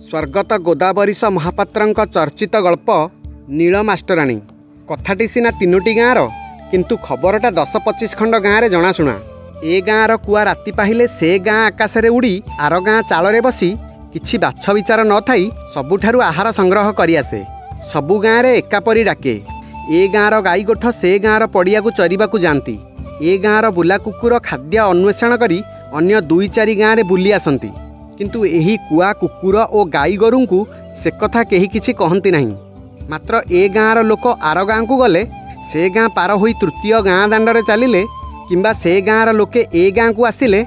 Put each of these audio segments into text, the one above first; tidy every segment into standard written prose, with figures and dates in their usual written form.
स्वर्गत गोदावरीश महापात्रଙ୍କ चर्चित गल्प नील मास्टराणी। कथाटी सिना 3टी गाँर किंतु खबरटा 10-25 खंड गाँव में जनाशुना। ए गाँर कुआ राति पाहिले से गाँ आकाशरे उड़ी आर गाँ चालरे बसी किछि बाछ विचार न थाई सबुठारु आहार संग्रह करि आसे। सबु गाँव में एकापरी डाके। ए गाँर गाई गोठ से गाँर पड़िया चरिबाकू जाती। ए गाँर बुला कुकुर खाद्य अन्वेषण करी अन्य 2-4 गाँव में बुली आसती। किंतु एही कुआ कुकुर और गाई गोरु को से कथा केही किछि कहंती नहीं। मात्र ए गाँर लोक आर गाँ को गले से गाँ पार होई तृतीय गाँ दांडरे चलिले किंबा से गाँर लोके ए गाँ को आसिले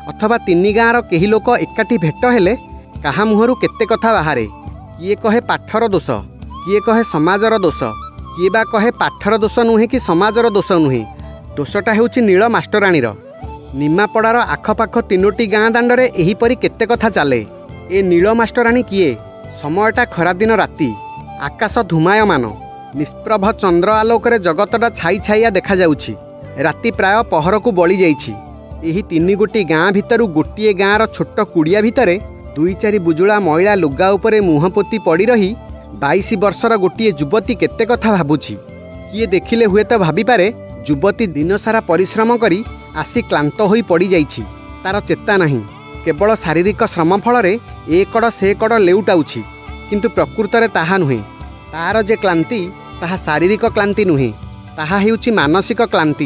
अथवा 3 गाँर केही लोक एकाठी भेट हेले कहा मुहरु केते कथा बाहारे। किए कहे पाठर दोष, किए कहे समाजर दोष, किए बा कहे पाठर दोष नुहे कि समाजर दोष नुहे। दोषटा हेउछि नील मास्टराणीर। निमापड़ार आखपाख 3टी गाँ दांडरे एहीपरि केते कथा चले। ए नील मास्टराणी किए? समयटा खरादिन राति, आकाश धूमायमान, निष्प्रभ चंद्र आलोकरे जगतटा छाई छाइया देखा जाउछि। राति प्राय पहर को बळी जाइछि। एही 3 गोटी गाँ भितरु गोटिए गाँर छोट कुड़िया भितरे 2-4 बुजुला महिला लुगा उपरे मुह पोती पड़ी रही 22 वर्षर गोटिए युवती केते कथा भाबुछि। किए देखिले हुए तो भाबी पारे युवती दिन सारा परिश्रम करी आसी क्लांत होई पड़ी जाइछि। तार चेता नहीं, केवल शारीरिक श्रम फल ए कड़ से कड़ लेउटाउछि। किंतु प्रकृत में ताहा नुहे। तार जे क्लांति ताहा शारीरिक क्लांति नुहे, ताहा हेउछि मानसिक क्लांति।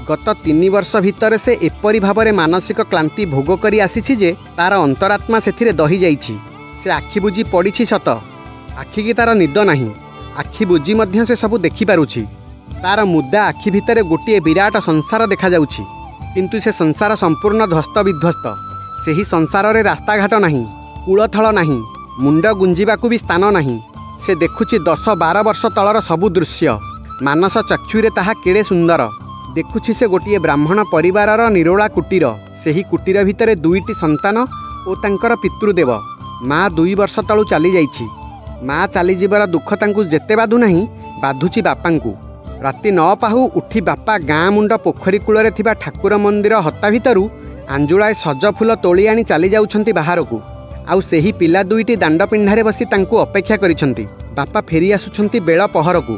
गत 3 वर्ष भितर से एपरी भावरे मानसिक क्लांति भोग करी आसीछि जे तार अंतरात्मा सेथिरे दही जाइछि। से आखि बुझी पड़िछि सत, आखि की तार निद नहीं। आखि बुझी मध्य से सब देखि पारुछि। तार मुद्दा आखि भितर गोटे विराट संसार देखा जाउछि। किंतु से संसार संपूर्ण ध्वस्त विध्वस्त। सेही संसार रे रास्ताघाट नहीं, कूलथल नहीं, मुंड गुंजिबाकू भी स्थान नहीं। से देखुछि 10-12 वर्ष तलर सबु दृश्य। मानस चक्षुरे ताहा केड़े सुंदर। देखुछि से गोटे ब्राह्मण परिवारर निरोला कुटीर। सेही कुटीर भितर 2टी संतान ओ तांकर पितृदेव। माँ 2 वर्ष तलू चली जाइछि। माँ चली जिबार दुख तांकू जेते बाधु नहीं, बाधुछि बापांकू। राति 9 पाहु उठी बापा गाँ मुंड पोखरी कूଳରେ थिबा ठाकुर मंदिर हत्ता भितरु आंजुलाए सज फूल तोली आनी चली जाउछंती बाहरकू। आउ सेही पिला 2टी दांड पिंढारे बसी तांकू अपेक्षा करिछंती। बापा फेरी आसुछंती बेଳ पहरकू।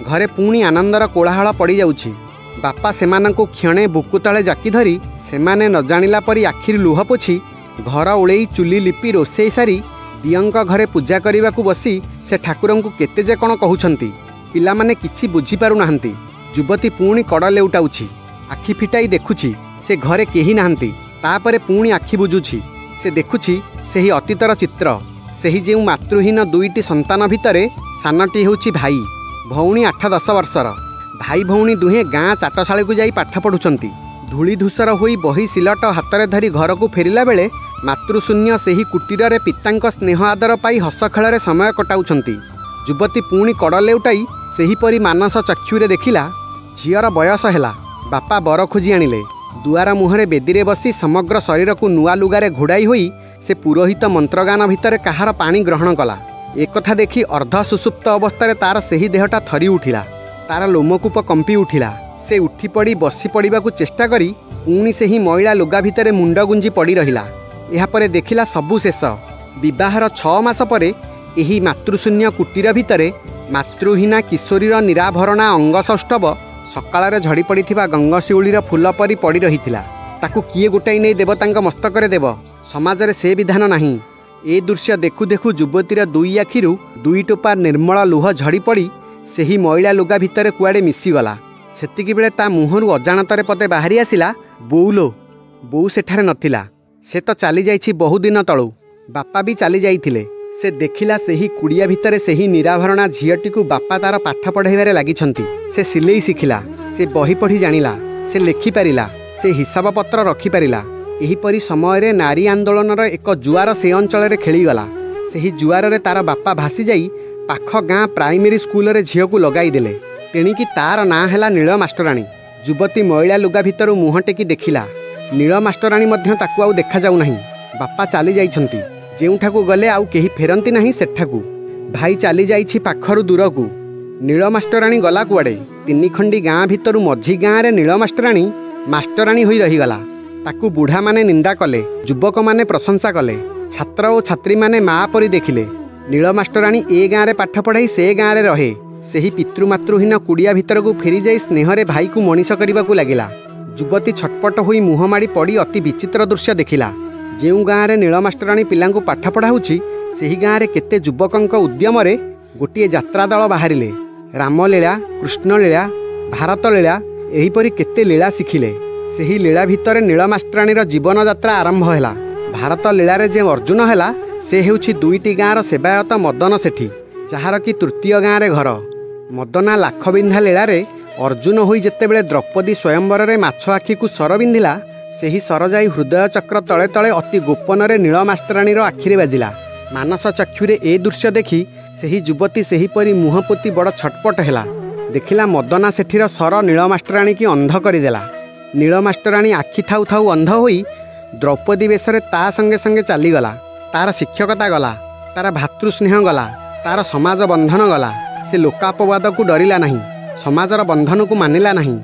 घरे पुणी आनंदर कोलाहल पड़ी जाउछि। बापा सेमानंकू क्षणे बुकु तळे जाकी धरी सेमाने न जानिला परी आखिर लुह पोछि घर उळेई चुली लिपि रोषेई सारी दियंक घरे पूजा करिबाकू बसी से ठाकुरंकू केते जे कोन कहउछंती। पिला माने किछि बुझी पारु नाहंती। युवती पुणी कड़ लेउटाउछि। आखि फिटाई देखुछि से घरे केही नाहंती। तापरे पुणी आखि बुझुछि। से देखुछि सेही अतीतर चित्र। सेही जेउ मातृहीन 2टी संतान भितरे सानटी हेउछि भाई, भौणी 8-10 वर्षर। भाई भौणी दुहे गाँ चाटशाळी को जाई पाठ पढ़ुछंती। धूली धूसर होई बही सिलट हातरे धरी घर को फेरिला बेले मातृशून्य सेही कुटीर पितांक स्नेह आदर पाई हस खेଳରେ समय कटाउछंती। युवती पुणी कड़ लेउटाई सेहीपरि मानस चक्षुरे देखिला झीर बयस हेला। बापा बर खोजी आनिले। दुआर मुहरे बेदीरे बसी समग्र शरीर को नुआ लुगारे घोड़ाई होई से पुरोहित मंत्रगान भितर काहार पानी ग्रहण कला। एक कथा देखी अर्ध सुसुप्त अवस्था तार सेही देहटा थरी उठिला। तार लोमकूप कंपी उठिला। से उठी पड़ी बसी पड़िबाकू चेष्टा करी पुणी सेही महिला लुगा भितर मुंड गुंजी पड़ी रहिला। एहापरे देखिला सबु शेष। विवाहर 6 मास परे एही मातृशून्य कुटीर भितरे मातृहीना किशोरीर निराभरणा अंगसौष्ठव सकाଳରେ झड़ी पड़िथिबा गंगशिउलीर फूल परी पड़ी रहिथिला। ताकू किए गोटाई नै देव तांक मस्तकरे देव। समाजरे से विधान नाही। ए दृश्य देखु देखु युवतीर 2 आखिरु 2 टोपा निर्मल लुह झड़ी पड़ी सेही महिला लुगा भितर कुआड़े मिसीगला। सेतिकी बेले ता मुहरु अजाणतरे पदे बाहरी आसिला, बोउलो। बोउ सेठारे नथिला। से तो चली जाइछि बहु दिन तळू। बापा भी चली जाइथिले। से देखिला सेही कुड़िया भितरे सेही निराभरणा झीयटी को बापा तार पाठ पढ़ाइबारे लागिछंती। से सिलेई शिखिला, से बही पढ़ी जानिला, से लेखि पारिला, से हिसाब पत्र रखि पारिला। एहीपरि समय नारी आंदोलनर एक जुआर से अंचल खेलीगला। सेही जुआर तार बापा भासी जाई पाख गाँ प्राइमेरी स्कूल रे झील को लगाई देले। तेणिकी तार नाँ हैला नील मास्टराणी। युवती महिला लुगा भितर मुह टेकी देखिला। नील मास्टराणी मध्य ताकू आउ देखा जाउ नाही। बापा चली जाइछंती। जेउठाकू गले आउ केही फेरंती नाही सेठाकू। भाई चली जाइछि पाखरु दूरकू। नील मास्टराणी गला कुआडे? 3 खंडी गाँ भितरु मझी गाँ रे नील मास्टराणी मास्टराणी होई रहीगला। ताकू बुढ़ा माने निंदा कले, युवक माने प्रशंसा कले। छात्र और छात्री माने माँ परी देखिले। नील मास्टराणी ए गाँव में पाठ पढ़ाई से गाँव में रहे। सेही पितृमातृहीन कुड़िया भितर को फेरी जाई स्नेहरे भाई को मनीष करने को लगिला। युवती छटपट होई मुह माड़ी पड़ी अति विचित्र दृश्य देखिला। जो गाँव में नील मास्टराणी पिला पाठ पढ़ाऊँगी सेही गाँव में केते युवकों उद्यम गोटे यात्रा दल बाहरिले। रामलीला, कृष्णलीला, भारत लीला एहीपरि केते लीला शिखिले। सेही लीला भितर नील मास्टराणीर जीवन यात्रा आरंभ हैला। भारत लीलारे जे अर्जुन हैला से हेउछि दुईटी गाँवर सेवायत मदन सेठी, जार कि तृतीय गाँव घर। मदना लाखबिंधा लीलारे अर्जुन होई जेतेबेले द्रौपदी स्वयंवरे माछ आखि को सर बिंधिला, सेही सर जाई हृदय चक्र तले तले अति गोपन नील मास्टराणीर आखिरे बाजिला। मानस चक्षुरे ए दृश्य देखि सेही युवती सेहीपरि मुह पोती बड़ छटपट हैला। देखिला मदना सेठीर सर नील मास्टराणी की अंध करदेला। नील मास्टराणी आखि थाउ थाउ अंध होई द्रौपदी वेशरे ता संगे संगे चलीगला। तार शिक्षकता गला, तार भातृस्नेह गला, तार समाज बंधन गला। से लोकापवाद को डरिला नहीं, समाजर बंधन को मानिला नहीं,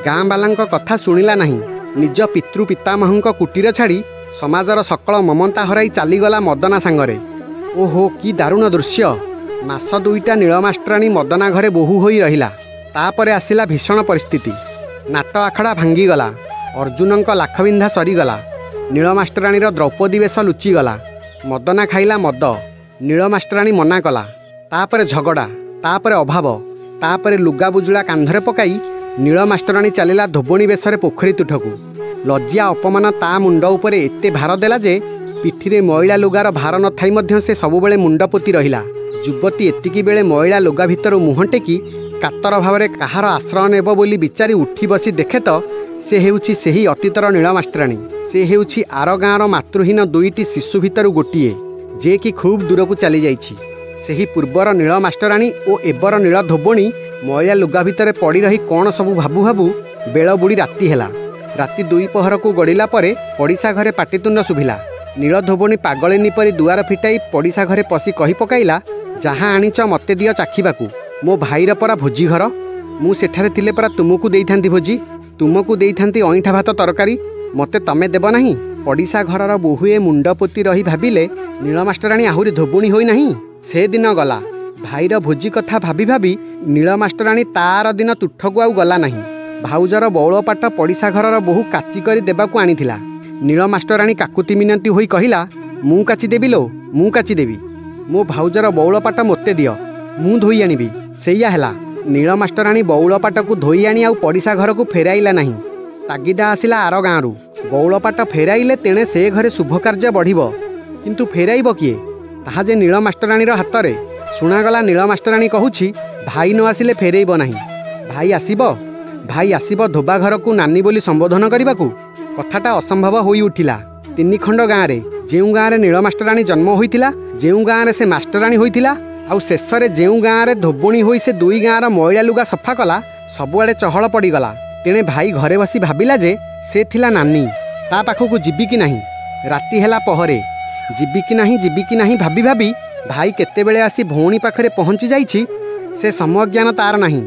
गाँ बालांक कथा शुणिला नहीं। निज पितृ पितामहंक कुटीर छाड़ी समाजर सकल ममता हराई चलीगला मदना सांगरे। ओहो कि दारुण दृश्य। मास दुईटा नील मास्टराणी मदना घरे बोहू होई रहिला। तापरे आसिला भीषण परिस्थिति। नाट आखड़ा भांगीगला। अर्जुनंक लाखबिंधा सरीगला। नील मास्टराणीर द्रौपदी वेश लुचिगला। मदना खाइला मद, नील मास्टराणी मना कला। तापरे झगड़ा, तापरे अभाव, तापरे लुगा बुजुला कांधरे पकाई नील मास्टराणी चलिला धोबणी बेशरे पोखरी तुठकू। लज्जा अपमान ता मुंड उपरे एते भार देला जे पिठिरे मइला लुगार भार न थाई मध्य से सबुबेले मुंड पोती रहिला। युवती एतिकी बेले मइला लुगा भितर मुहं टेकी कातर भावरे काहार आश्रय नेब बोली बिचारी उठी बसी देखे तो से हेउछि सेही अतीतर नील मास्टराणी। से हेउछि आर गाँवर मातृहीन दुईटी शिशु भितर गोटिए जे कि खूब दूर को चली जाइछि। सेही पूर्वर नील मास्टराणी ओ एबर नील धोबणी मइला लुगा भितर पड़ी रही कौन सबू भाबू भाबू बेल बुड़ी राति हेला। राति 2 पहर को गड़िला परे पड़िशा घरे पाटितुंड शुभिला। नील धोबणी पागलिनी परी दुआर फिटाई पड़िशा घरे पशि कही पकाइला, जहाँ आनिच मते दियो चाखिबाकू। मो भाईर परा भोजी घर, मु सेठारे थिले परा तुमको देइथांती भोजी, तुमको देइथांती अईठा भात तरकारी, मते तमे देब नाही। पड़िशा घरर बोहुए मुंड पोती रही भाबिले नील मास्टराणी आहुरी धोबुणी होई नाही। से दिन गला। भाईर भोजी कथा भाबी भाबी नील मास्टराणी तार दिन तुठकू आउ गला नाही। भाउजर बौल पाट पड़िशा घरर बोहू काची करी देबाकू आनिथिला। नील मास्टराणी काकुति मिनती होई कहिला, मु काची देबी लो, मु काची देबी। मो भाउजर बौल पाट मोते दियो, मु धोई आनिबी। सेया हेला। नील मास्टराणी बौल पाट को धोई आनी आउ पड़िशा घर को फेराइला नाही। तागिदा आसिला आर गाँरु। बौल पाट फेराइले तेणे से घरे शुभ कार्य बढ़िबो, किंतु फेराइब किए ताहा जे नील मास्टराणीर हातरे। शुणागला नील मास्टराणी कहुछि, भाई न आसिले फेरेइब नाही। भाई आसिब धोबा घर को नानी बोली संबोधन करबाकू। कथाटा असंभव होई उठिला। 3 खंड गाँव में जो गाँव में नील मास्टराणी जन्म होइतिला, जो गाँव में से मास्टराणी होइतिला, आउ शेषरे जो गाँव में धोबुणी होई से 2 गाँवर मइला लुगा सफा कला, सबुआड़े चहल पड़गला। तेणे भाई घरे बसी भाबिला जे से थिला नानी, ता पाखकू जीबी कि नाही। राति हेला पहरे, जीबी कि नाही भाबी भाबी भाई केतेबेले आसी भौणी पाखरे पहुँची जाइछि, से समय ज्ञान तार नाही।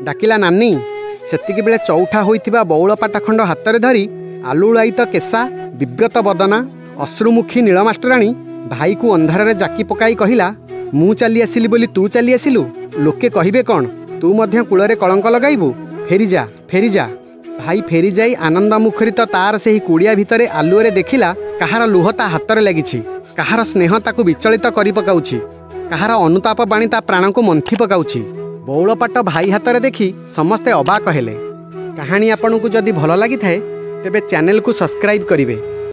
डाकिला नानी। सेतिकी बेले चौठा होइथिबा बौल पाटा खंड हातरे धरी आलुलायित केसा विव्रत बदना अश्रुमुखी नील मास्टराणी भाई को अंधारे जाकी पकाई कहिला, मु चली आसिली बोली तू चली आसिलु, लोके कहिबे कौन, तू मध्य कूଳରେ कलंक लगाइबु, फेरी जा। भाई फेरी जाई आनंद मुखरित तार सेही कुड़िया भितरे आलुरे देखिला काहार लुह ता हातरे लागिछि, काहार स्नेह ताकू विचलित करि पकाउछि, काहार अनुताप बाणी ता प्राण को मंथि पकाउछि। बौल पाट भाई हातरे देखि समस्ते अबाक हेले। कहानी आपनकू जदि भल लागि थाए तेबे चैनल को सब्सक्राइब करिवे।